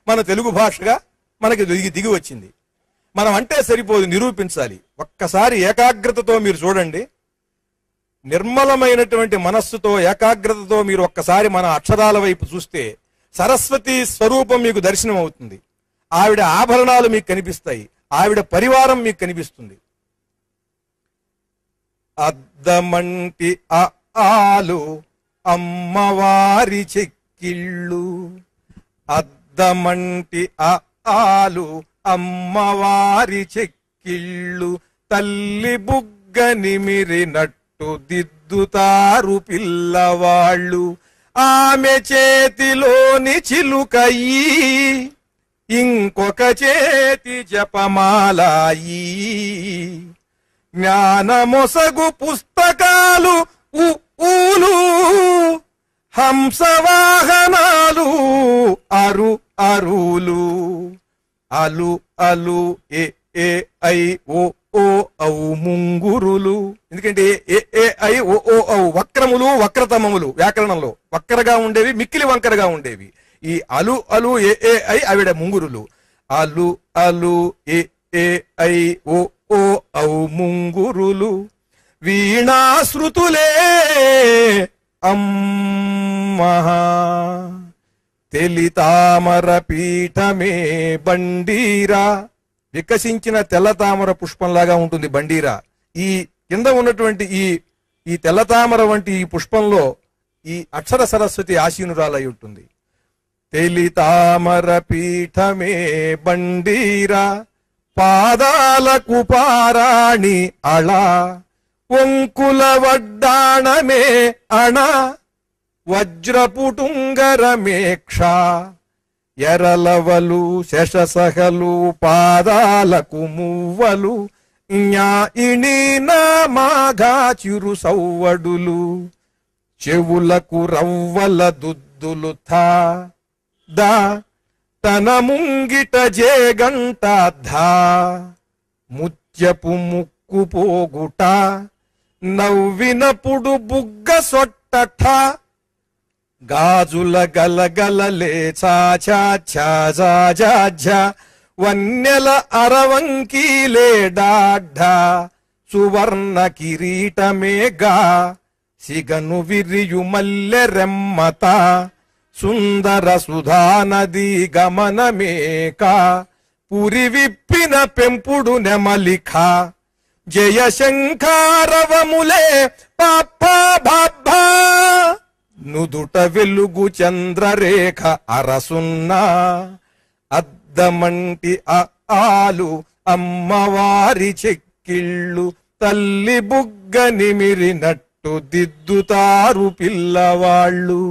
మన తెలుగు భాషగా మనకి దిగి వచ్చింది. మనం అంటే సరిపోదు, నిరూపించాలి. ఒక్కసారి ఏకాగ్రతతో మీరు చూడండి, నిర్మలమైనటువంటి మనస్సుతో ఏకాగ్రతతో మీరు ఒక్కసారి మన అక్షరాల వైపు చూస్తే సరస్వతి స్వరూపం మీకు దర్శనం అవుతుంది. ఆవిడ ఆభరణాలు మీకు కనిపిస్తాయి, ఆవిడ పరివారం మీకు కనిపిస్తుంది. అద్దమంటి ఆలు అమ్మవారి చెక్కిళ్ళు, అద్దమంటి ఆలు అమ్మవారి చెక్కిళ్ళు, తల్లి బుగ్గ నిమిరినట్టు దిద్దుతారు పిల్లవాళ్ళు. ఆమె చేతిలోని చిలుకయి, ఇంకొక చేతి జపమాలాయి, జ్ఞానమొసగు పుస్తకాలు ఊలు, హంసవాహనాలు అరు అరులు, అలు అలు ఏ ఏ ఐ ఓ ఓ ఔ ముంగురులు. ఎందుకంటే ఏ ఏ ఐ ఓ ఓ ఔ వక్రములు వక్రతమములు, వ్యాకరణంలో వక్రగా ఉండేవి, మిక్కిలి వంకరగా ఉండేవి. ఈ అలు అలు ఏ ఏ ఐ ఆవిడ ముంగురులు. అలు అలు ఏ ఏ ఐ ఓ ఓ ఔ ముంగురులు, వీణాశ్రుతులే అమ్మహా, తెలితామర పీఠమే బండీరా. వికసించిన తెల్లతామర పుష్పంలాగా ఉంటుంది బండీరా. ఈ కింద ఉన్నటువంటి ఈ తెల్లతామర వంటి ఈ పుష్పంలో ఈ అక్షర సరస్వతి ఆసీనురాలై ఉంటుంది. తెలితామర పీఠమే బండీరా, పాదాలకు పారాణి అళ, ఒంకుల వడ్డాణమే అణ, వజ్రపుటుంగరమేక్ష, ఎరలవలు శశసహలు పాదాలకు మువ్వలు, జ్ఞాయిణి నామాఘా చిరు సౌవడులు, చెవులకు రవ్వల దుద్దులు థా దా, తన ముంగిట జేగంట ధా, ముత్యపు ముక్కు పోగుట, నవ్వినప్పుడు బుగ్గ సొట్టఠ, గాజుల గలగలలే చాచాఛ, వన్నెల అరవంకీలే డాఢ, సువర్ణ కిరీటమేగా, సిగను విరియు మల్లె రెమ్మత, సుందర సుధానది గమనమేక, పురి విప్పిన పెంపుడు నెమలిఖ, జయ శంఖారవములే పాపా బాబ్బా, నుదుట వెలుగు చంద్రరేఖ అరసున్నా, అద్దమంటి ఆలు అమ్మవారి చెక్కిళ్ళు, తల్లి బుగ్గ నిమిరినట్టు దిద్దుతారు పిల్లవాళ్ళు.